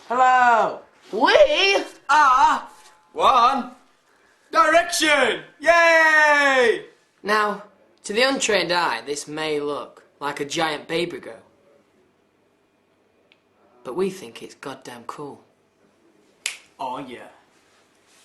Hello! We are One Direction! Yay! Now, to the untrained eye, this may look like a giant baby girl. But we think it's goddamn cool. Oh yeah.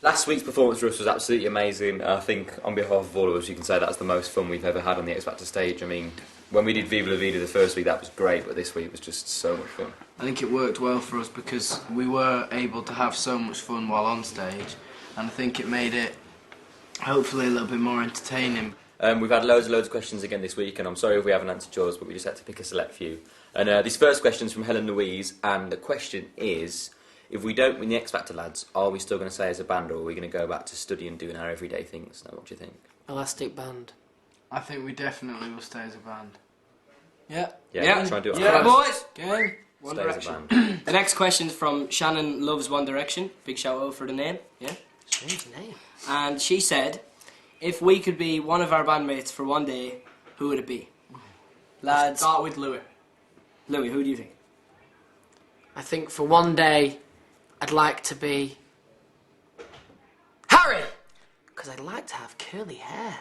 Last week's performance for us was absolutely amazing. I think on behalf of all of us you can say that's the most fun we've ever had on the X Factor stage. I mean, when we did Viva La Vida the first week that was great, but this week was just so much fun. I think it worked well for us because we were able to have so much fun while on stage, and I think it made it hopefully a little bit more entertaining. We've had loads and loads of questions again this week, and I'm sorry if we haven't answered yours, but we just had to pick a select few. And this first question is from Helen Louise, and the question is, if we don't win the X Factor, lads, are we still going to stay as a band, or are we going to go back to studying and doing our everyday things? Now, what do you think? Elastic Band. I think we definitely will stay as a band. Yeah. Yeah. Try and do it. Yeah, boys. Game. One Stay as a Direction. band. The next question's from Shannon Loves One Direction. Big shout out for the name. Yeah. Strange name. And she said, if we could be one of our bandmates for one day, who would it be? Lads. Start with Louis. Louis, who do you think? I think for one day, I'd like to be Harry, because I'd like to have curly hair.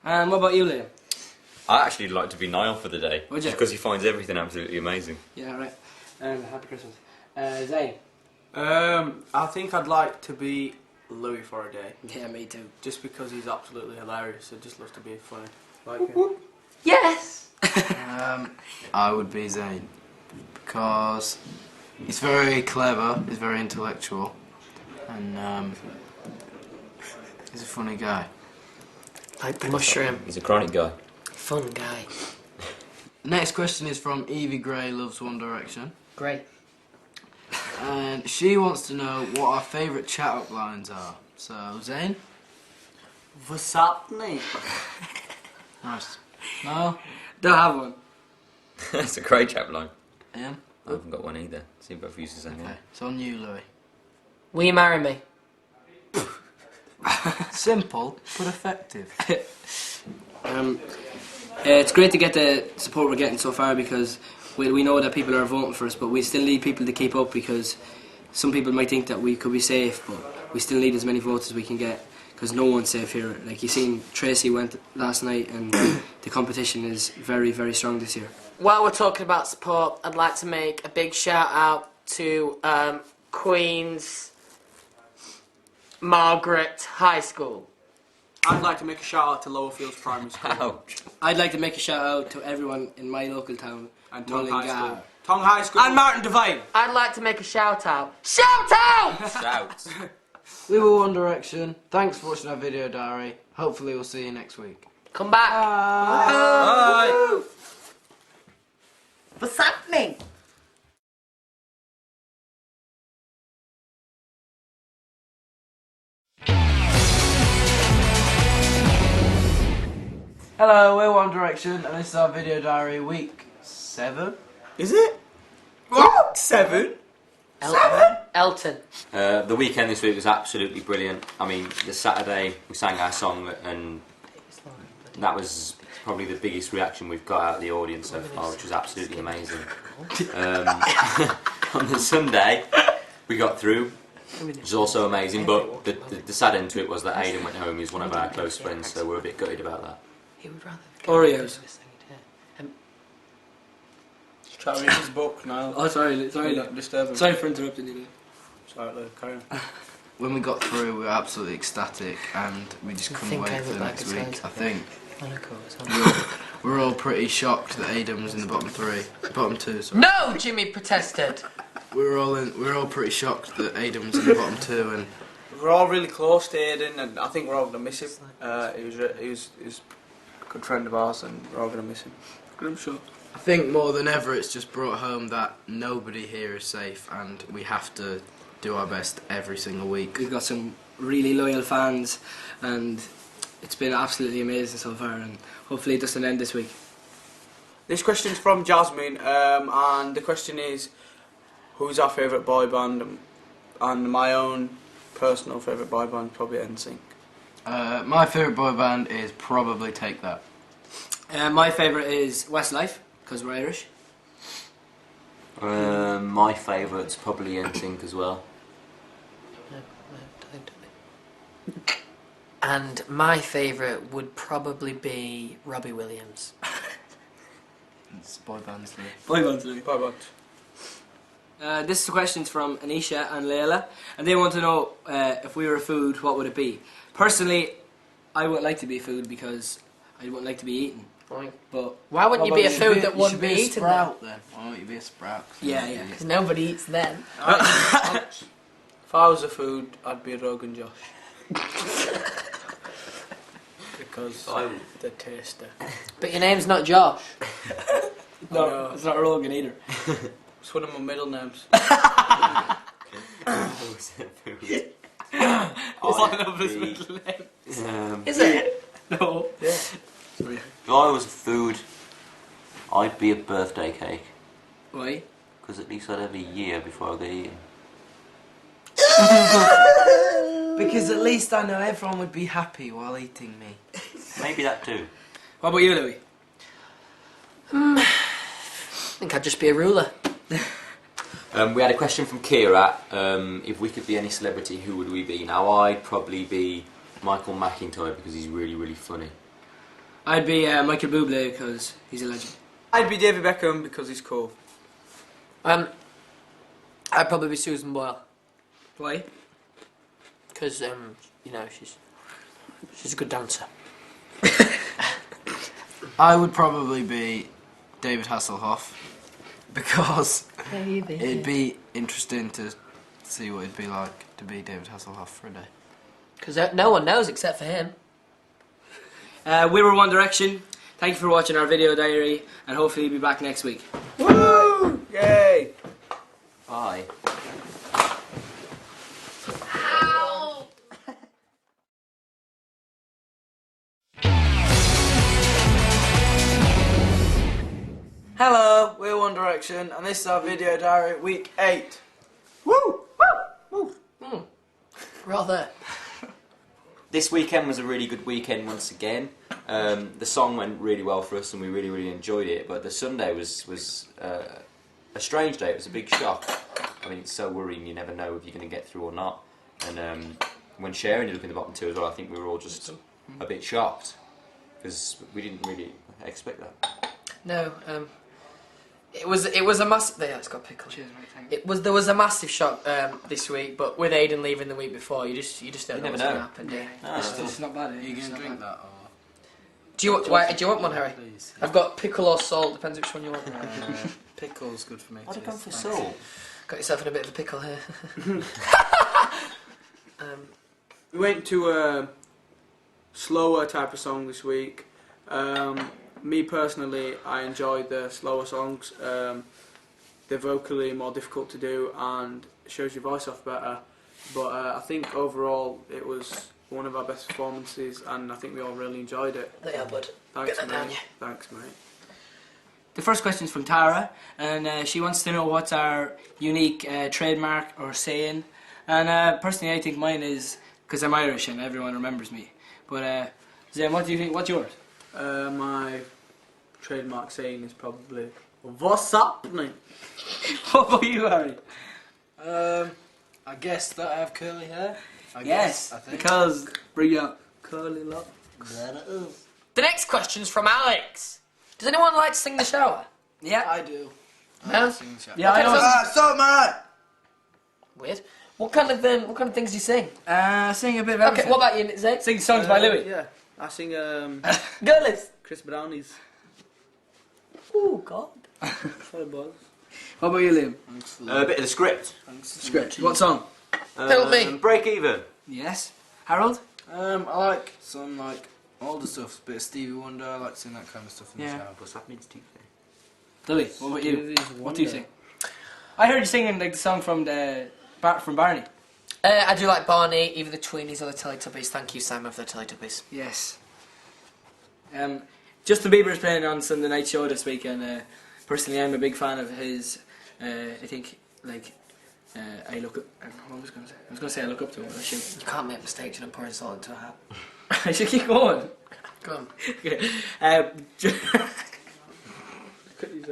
And what about you, Liam? I actually like to be Niall for the day, Would you? just because he finds everything absolutely amazing. Yeah, right. Happy Christmas. Zane? I think I'd like to be Louis for a day. Yeah, me too. Just because he's absolutely hilarious. It just loves to be funny. Like him. Yes! I would be Zayn because he's very clever, he's very intellectual, and he's a funny guy. Like the mushroom. He's a chronic guy. Fun guy. The next question is from Evie Gray Loves One Direction, Great. and she wants to know what our favourite chat-up lines are. So, Zayn? What's happening? Nice. No? Don't have one. That's a great chap line. Ian? I haven't got one either. See both of you the same Okay, one. it's on you, Louis. Will you marry me? Simple, but effective. It's great to get the support we're getting so far because we know that people are voting for us, but we still need people to keep up because some people might think that we could be safe, but we still need as many votes as we can get because no one's safe here. Like you seen, Tracy went last night and the competition is very, very strong this year. While we're talking about support, I'd like to make a big shout out to Queen's Margaret High School. I'd like to make a shout out to Lowerfields Primary School. Ouch. I'd like to make a shout out to everyone in my local town And Tongue High Mullingar. School. Tongue High School. And Martin Devine. I'd like to make a shout out. Shout out! Shout. We were One Direction. Thanks for watching our video diary. Hopefully we'll see you next week. Come back. Bye. What's happening? Hello, we're One Direction, and this is our video diary week 7. Is it? What? 7? Elton. The weekend this week was absolutely brilliant. I mean, the Saturday we sang our song and that was probably the biggest reaction we've got out of the audience so far, which was absolutely amazing. On the Sunday we got through, which was also amazing, but the sad end to it was that Aidan went home. He's one of our close friends, so we're a bit gutted about that. He would rather Oreos. Try to read his book now. Oh, sorry, Don't disturb him. Sorry for interrupting you. Sorry, Luke, carry on. When we got through, we were absolutely ecstatic, and we just I couldn't think wait I for look the like next a week. Santa I think Monaco. we're all pretty shocked that Aidan was in the bottom 2. Sorry. No, Jimmy protested. We were all pretty shocked that Aidan was in the bottom 2, and We're all really close to Aidan, and I think we're all going to miss him. He was a good friend of ours, and we're all going to miss him. I'm sure. I think more than ever it's just brought home that nobody here is safe, and we have to do our best every single week. We've got some really loyal fans and it's been absolutely amazing so far and hopefully it doesn't end this week. This question's from Jasmine, and the question is, who's our favourite boy band? And my own personal favourite boy band, probably NSYNC. My favourite boy band is probably Take That. My favourite is Westlife because we're Irish. My favourite's probably NSYNC as well. And my favourite would probably be Robbie Williams. It's boy bands. Boy bands, Louis. Bye bye. This is a question from Anisha and Layla, and they want to know if we were a food, what would it be? Personally, I wouldn't like to be food because I wouldn't like to be eaten. But Why wouldn't you be a You food should that wouldn't be a eaten? sprout then. Why don't you be a sprout? Yeah, yeah. Because nobody eats them. If I was a food, I'd be a Rogan Josh. Because they're tasty. But your name's not Josh. No, it's not Rogan either. It's one of my middle names. It's like another middle name. Is it? No. Yeah. If I was a food, I'd be a birthday cake. Why? Because at least I'd have a year before I get eaten. Because at least I know everyone would be happy while eating me. Maybe that too. What about you, Louis? I think I'd just be a ruler. We had a question from Kira. If we could be any celebrity, who would we be? Now, I'd probably be Michael McIntyre because he's really, really funny. I'd be Michael Bublé because he's a legend. I'd be David Beckham because he's cool. I'd probably be Susan Boyle. Why? Because, you know, she's a good dancer. I would probably be David Hasselhoff because it'd be interesting to see what it'd be like to be David Hasselhoff for a day. Because no one knows except for him. We were One Direction. Thank you for watching our video diary, and hopefully you'll be back next week. Woo! Yay! Bye. Hello, we're One Direction, and this is our video diary, week 8. Woo! Rather. This weekend was a really good weekend once again. The song went really well for us and we really, really enjoyed it, but the Sunday was a strange day. It was a big shock. I mean, it's so worrying, you never know if you're going to get through or not. And when Cher ended up in the bottom 2 as well, I think we were all just a bit shocked because we didn't really expect that. No, it was a massive. Yeah, it's got pickle. Cheers, mate. Thank you. There was a massive shock this week, but with Aidan leaving the week before, you just don't know never what's going to know. happen, do you? No, It's not bad. Are you going to drink that or...? Do you want one, Harry? Please. I've got pickle or salt, depends which one you want. Pickle's good for me. I'd have gone for Thanks. salt. Got yourself in a bit of a pickle here. We went to a slower type of song this week. Me personally, I enjoyed the slower songs. They're vocally more difficult to do and shows your voice off better. But I think overall it was one of our best performances, and I think we all really enjoyed it. There you are, bud. Thanks, Get that down, mate. yeah. Thanks, mate. The first question is from Tara, and she wants to know what's our unique trademark or saying. And personally, I think mine is because I'm Irish and everyone remembers me. But Zen, what do you think? What's yours? My trademark saying is probably "What's happening?" What about you, Harry? I guess that I have curly hair. Yes, I think. because bring up curly lock. The next question's from Alex. Does anyone like to sing the shower? Yeah, I do. No? yeah, I know. Stop, man! Weird. What kind of things do you sing? Sing a bit of Okay, everything. what about you, Zane? Sing songs by Louis. Yeah, I sing Girlies. Chris Brownie's. Oh God. Sorry, boys. What about you, Liam? A bit of the script. Script. What song? Tell me. Break even. Yes. Harold? I like some older stuff, a bit of Stevie Wonder. I like seeing that kind of stuff in Yeah. the shower. What's that means to you? Louis, what about you? Stevie's What do you Wonder. sing? I heard you singing like the song from from Barney. I do like Barney, either the Tweenies or the Teletubbies. Thank you, Sam, of the Teletubbies. Yes. Justin Bieber's playing on Sunday Night Show this week, and personally, I'm a big fan of his. I think I look up. What was I going to say? I was going to say I look up to him. But I should. You can't make mistakes when I'm pouring salt into a hat. I should keep going. Go on. Okay. Look at these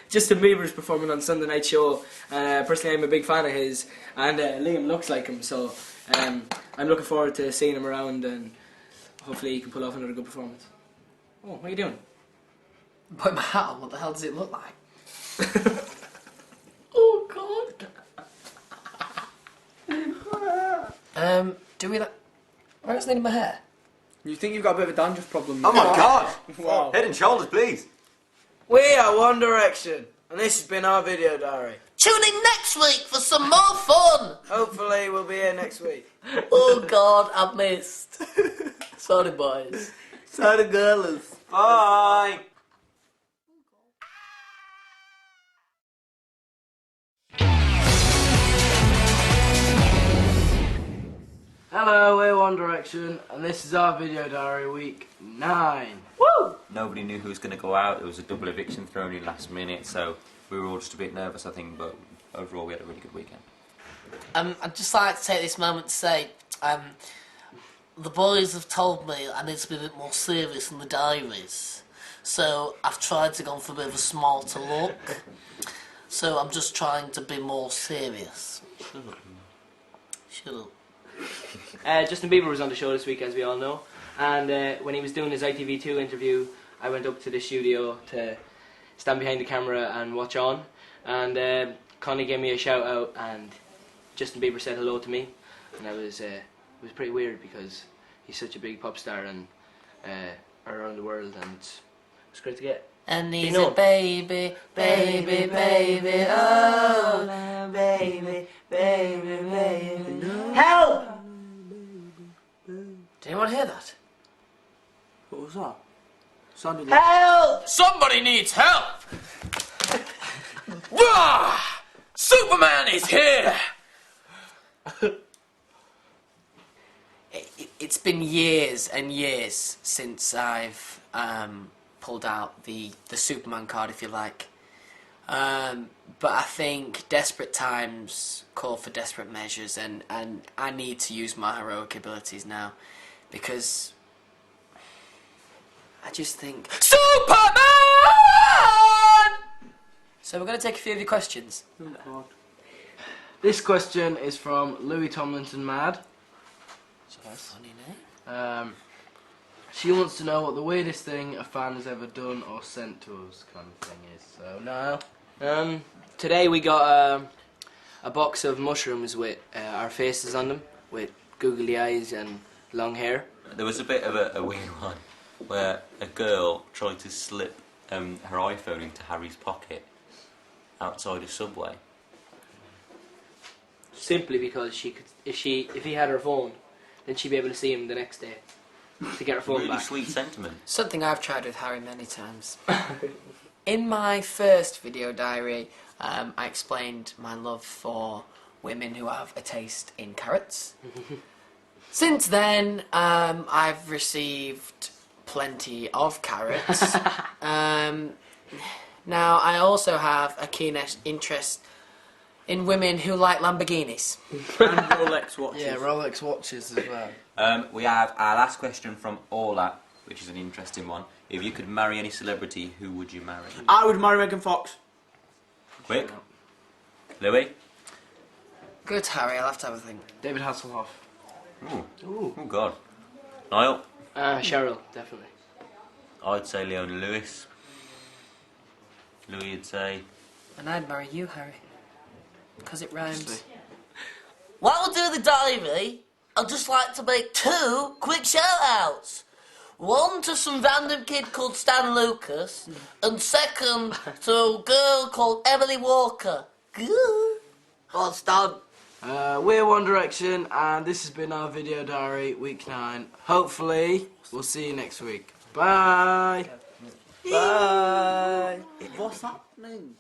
Justin Bieber's performing on Sunday Night Show, and personally I'm a big fan of his, and Liam looks like him, so I'm looking forward to seeing him around, and hopefully he can pull off another good performance. Oh, what are you doing? Put my hat on. What the hell does it look like? Oh God. Do we like? Where's the end of my hair? You think you've got a bit of a dandruff problem? Oh my God! Wow. Head and shoulders, please. We are One Direction, and this has been our video diary. Tune in next week for some more fun. Hopefully we'll be here next week. Oh God, I've missed. Sorry, boys. Sorry, girls. Bye. Hello, we're One Direction, and this is our video diary week 9. Nobody knew who was going to go out. There was a double eviction thrown in last minute, so we were all just a bit nervous, I think. But overall, we had a really good weekend. I'd just like to take this moment to say, the boys have told me I need to be a bit more serious in the diaries. So I've tried to go for a bit of a smarter look. So I'm just trying to be more serious. Shut up. Justin Bieber was on the show this week, as we all know, and when he was doing his ITV2 interview, I went up to the studio to stand behind the camera and watch on, and Connie gave me a shout out, and Justin Bieber said hello to me, and it was pretty weird because he's such a big pop star and around the world, and it's great to get. And he's know a baby, baby, baby, oh, baby, baby, baby. Help! Did anyone hear that? What was that? Sounded like... Help! Somebody needs help! Rah! Superman is here! It's been years and years since I've pulled out the Superman card, if you like. But I think desperate times call for desperate measures, and I need to use my heroic abilities now, because I just think Superman! So we're going to take a few of your questions. Oh, God. This question is from Louis Tomlinson Mad. Funny name. She wants to know what the weirdest thing a fan has ever done or sent to us, kind of thing is. So, Niall? Today we got a box of mushrooms with our faces on them, with googly eyes and long hair. There was a bit of a weird one where a girl tried to slip her iPhone into Harry's pocket outside a Subway. Simply because she could, if he had her phone, then she'd be able to see him the next day to get her phone Really back. sweet sentiment. Something I've tried with Harry many times. In my first video diary, I explained my love for women who have a taste in carrots. Since then, I've received plenty of carrots. Now, I also have a keen interest in women who like Lamborghinis. And Rolex watches. Yeah, Rolex watches as well. We have our last question from Orla, which is an interesting one. If you could marry any celebrity, who would you marry? I would marry Megan Fox. Quick. Louis? Good, Harry, I'll have to have a think. David Hasselhoff. Ooh. Oh, God. Niall? Cheryl, definitely. I'd say Leona Lewis. Louis would say... And I'd marry you, Harry. Because it rhymes. While we're doing the diary, I'd just like to make 2 quick shout-outs. One to some random kid called Stan Lucas, and second to a girl called Emily Walker. Well, Stan. We're One Direction, and this has been our video diary, week 9. Hopefully, we'll see you next week. Bye! Bye. What's happening?